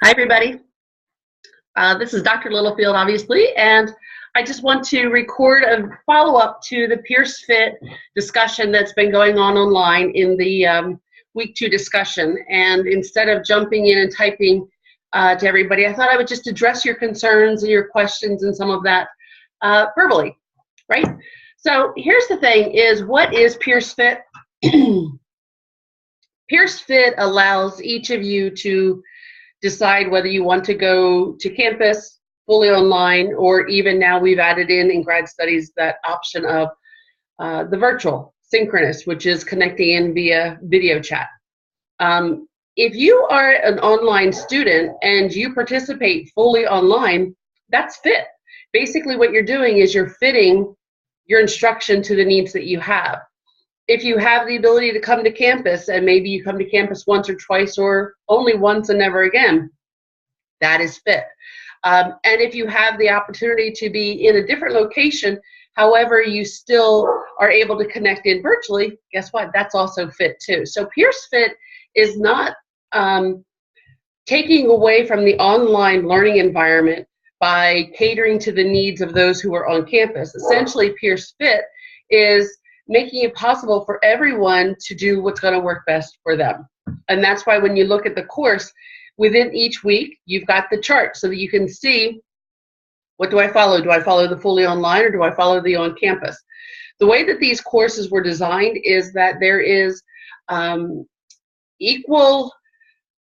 Hi, everybody. This is Dr. Littlefield, obviously, and I just want to record a follow-up to the Pierce Fit discussion that's been going on online in the week 2 discussion. And instead of jumping in and typing to everybody, I thought I would just address your concerns and your questions and some of that verbally, right? So here's the thing: is what is Pierce Fit? Pierce Fit allows each of you to decide whether you want to go to campus, fully online, or even now we've added in grad studies that option of the virtual, synchronous, which is connecting in via video chat. If you are an online student and you participate fully online, that's fit. Basically what you're doing is you're fitting your instruction to the needs that you have. If you have the ability to come to campus, and maybe you come to campus once or twice or only once and never again, that is fit. And if you have the opportunity to be in a different location, however, you still are able to connect in virtually, guess what? That's also fit too. So Pierce Fit is not taking away from the online learning environment by catering to the needs of those who are on campus. Essentially, Pierce Fit is making it possible for everyone to do what's going to work best for them. And that's why when you look at the course, within each week, you've got the chart so that you can see, what do I follow? Do I follow the fully online or do I follow the on campus? The way that these courses were designed is that there is equal,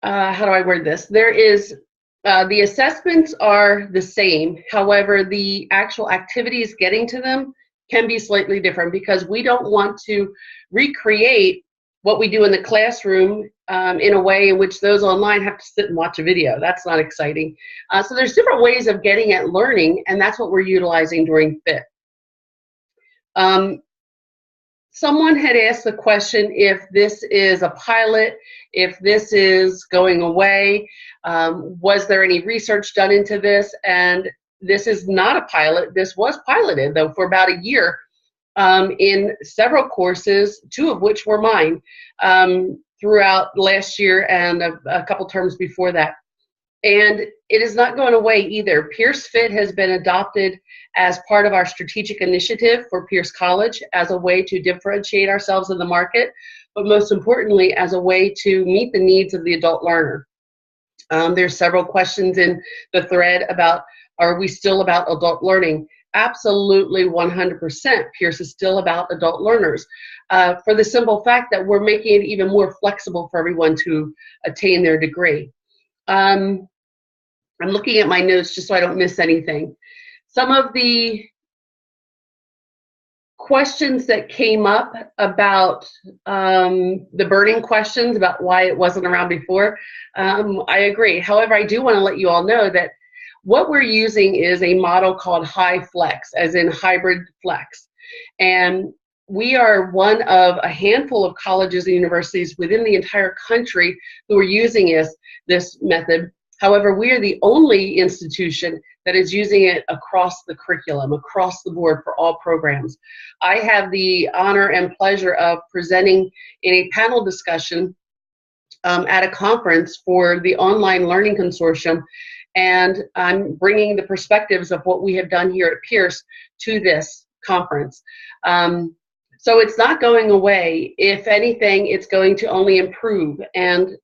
how do I word this? There is, the assessments are the same. However, the actual activities getting to them can be slightly different because we don't want to recreate what we do in the classroom in a way in which those online have to sit and watch a video. That's not exciting. So there's different ways of getting at learning, and that's what we're utilizing during FIT. Someone had asked the question if this is a pilot, if this is going away, was there any research done into this? And this is not a pilot. This was piloted, though, for about a year in several courses, 2 of which were mine, throughout last year and a couple terms before that. And it is not going away either. Pierce Fit has been adopted as part of our strategic initiative for Pierce College as a way to differentiate ourselves in the market, but most importantly, as a way to meet the needs of the adult learner. There's several questions in the thread about, are we still about adult learning? Absolutely 100%. Pierce is still about adult learners for the simple fact that we're making it even more flexible for everyone to attain their degree. I'm looking at my notes just so I don't miss anything. Some of the questions that came up about the burning questions about why it wasn't around before, I agree. However, I do want to let you all know that what we're using is a model called HyFlex, as in hybrid flex. And we are one of a handful of colleges and universities within the entire country who are using this method. However, we are the only institution that is using it across the curriculum, across the board for all programs. I have the honor and pleasure of presenting in a panel discussion at a conference for the Online Learning Consortium, and I'm bringing the perspectives of what we have done here at Pierce to this conference. So it's not going away. If anything, it's going to only improve. And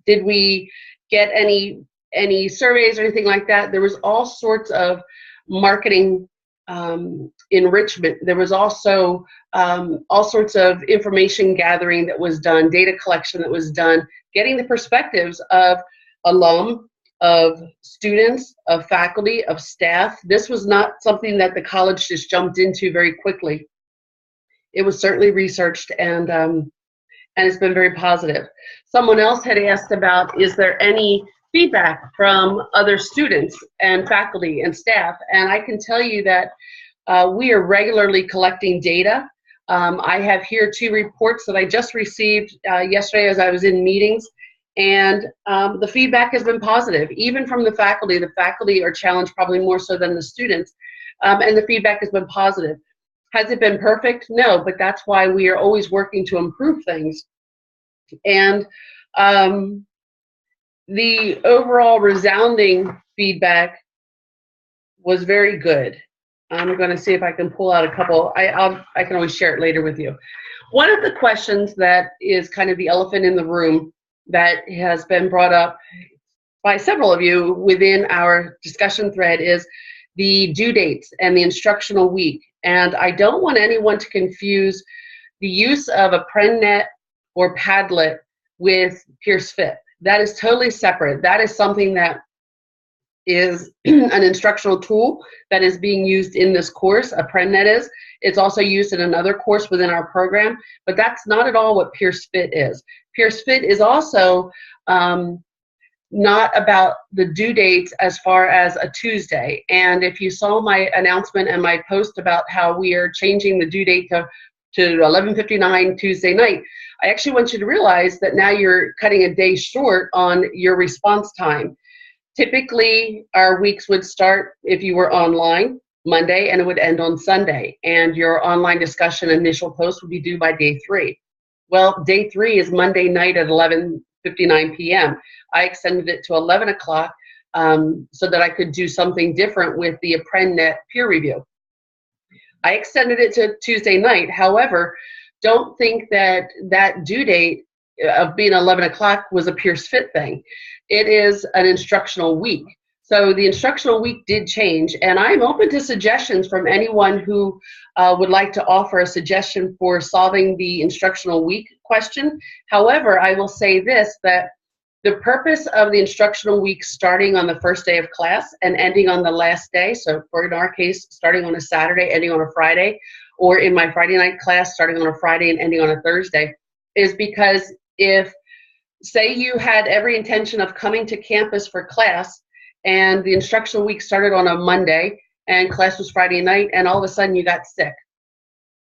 did we get any surveys or anything like that? There was all sorts of marketing enrichment. There was also all sorts of information gathering that was done, data collection that was done, getting the perspectives of alum, of students, of faculty, of staff. This was not something that the college just jumped into very quickly. It was certainly researched, and it's been very positive. Someone else had asked about, is there any feedback from other students and faculty and staff? And I can tell you that we are regularly collecting data. I have here 2 reports that I just received yesterday as I was in meetings, and the feedback has been positive, even from the faculty. The faculty are challenged probably more so than the students, and the feedback has been positive. Has it been perfect? No, but that's why we are always working to improve things. And the overall resounding feedback was very good. I'm going to see if I can pull out a couple. I can always share it later with you. One of the questions that is kind of the elephant in the room that has been brought up by several of you within our discussion thread is the due dates and the instructional week. And I don't want anyone to confuse the use of ApprendNet or Padlet with PeerceFit. That is totally separate. That is something that is an instructional tool that is being used in this course. ApprendNet is. It's also used in another course within our program, but that's not at all what PeerceFit is. PeerceFit is also not about the due dates as far as a Tuesday. And if you saw my announcement and my post about how we are changing the due date to 11:59 Tuesday night, I actually want you to realize that now you're cutting a day short on your response time. Typically, our weeks would start, if you were online, Monday, and it would end on Sunday. And your online discussion initial post would be due by day 3. Well, day 3 is Monday night at 11:59 p.m. I extended it to 11 o'clock so that I could do something different with the ApprendNet peer review. I extended it to Tuesday night. However, don't think that that due date of being 11 o'clock was a PeerceFit thing. It is an instructional week. So the instructional week did change, and I'm open to suggestions from anyone who would like to offer a suggestion for solving the instructional week question. However, I will say this, that the purpose of the instructional week starting on the first day of class and ending on the last day, so for in our case, starting on a Saturday, ending on a Friday, or in my Friday night class, starting on a Friday and ending on a Thursday, is because if, say you had every intention of coming to campus for class and the instructional week started on a Monday and class was Friday night and all of a sudden you got sick,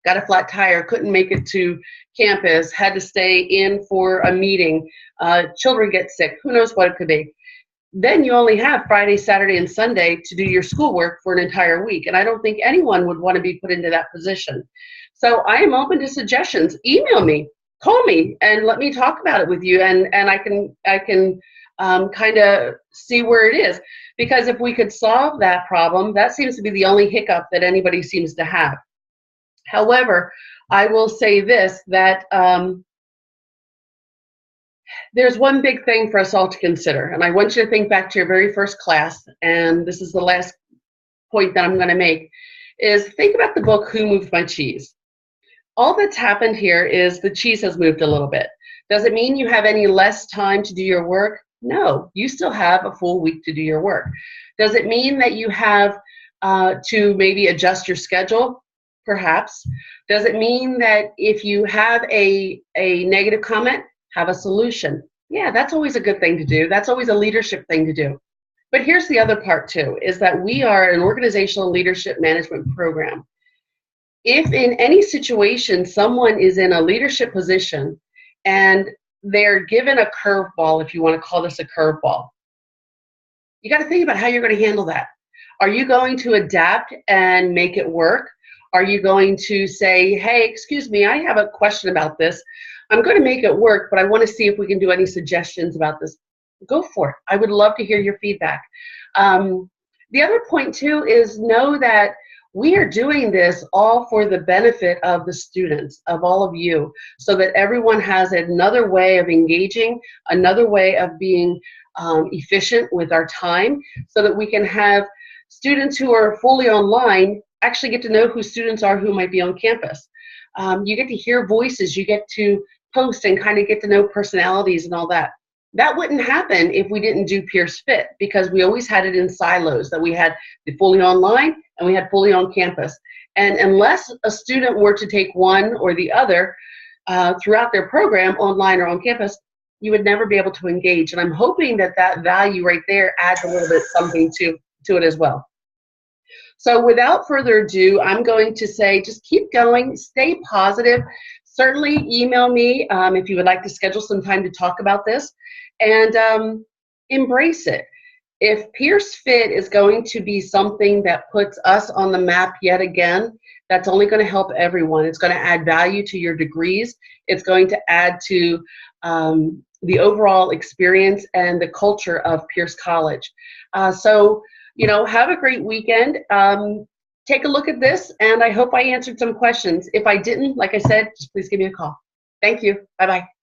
got a flat tire, couldn't make it to campus, had to stay in for a meeting, children get sick, who knows what it could be. Then you only have Friday, Saturday, and Sunday to do your schoolwork for an entire week. And I don't think anyone would want to be put into that position. So I am open to suggestions. Email me, call me, and let me talk about it with you. And I can kind of see where it is. Because if we could solve that problem, that seems to be the only hiccup that anybody seems to have. However, I will say this, that there's one big thing for us all to consider, and I want you to think back to your very first class, and this is the last point that I'm going to make, is think about the book, Who Moved My Cheese? All that's happened here is the cheese has moved a little bit. Does it mean you have any less time to do your work? No, you still have a full week to do your work. Does it mean that you have to maybe adjust your schedule? Perhaps. Does it mean that if you have a negative comment, have a solution? Yeah, that's always a good thing to do. That's always a leadership thing to do. But here's the other part too, is that we are an organizational leadership management program. If in any situation someone is in a leadership position and they're given a curveball, if you want to call this a curveball, you got to think about how you're going to handle that. Are you going to adapt and make it work? Are you going to say, hey, excuse me, I have a question about this. I'm going to make it work, but I want to see if we can do any suggestions about this. Go for it. I would love to hear your feedback. The other point, too, is know that we are doing this all for the benefit of the students, of all of you, so that everyone has another way of engaging, another way of being efficient with our time, so that we can have students who are fully online actually get to know who students are who might be on campus. You get to hear voices, you get to post and kind of get to know personalities and all that. That wouldn't happen if we didn't do PeerceFit, because we always had it in silos, that we had the fully online and we had fully on campus. And unless a student were to take one or the other throughout their program, online or on campus, you would never be able to engage. And I'm hoping that that value right there adds a little bit something to it as well. So without further ado, I'm going to say just keep going, stay positive. Certainly email me if you would like to schedule some time to talk about this, and embrace it. If PeerceFit is going to be something that puts us on the map yet again, that's only going to help everyone. It's going to add value to your degrees. It's going to add to the overall experience and the culture of Pierce College. So, you know, have a great weekend. Take a look at this, and I hope I answered some questions. If I didn't, like I said, just please give me a call. Thank you. Bye-bye.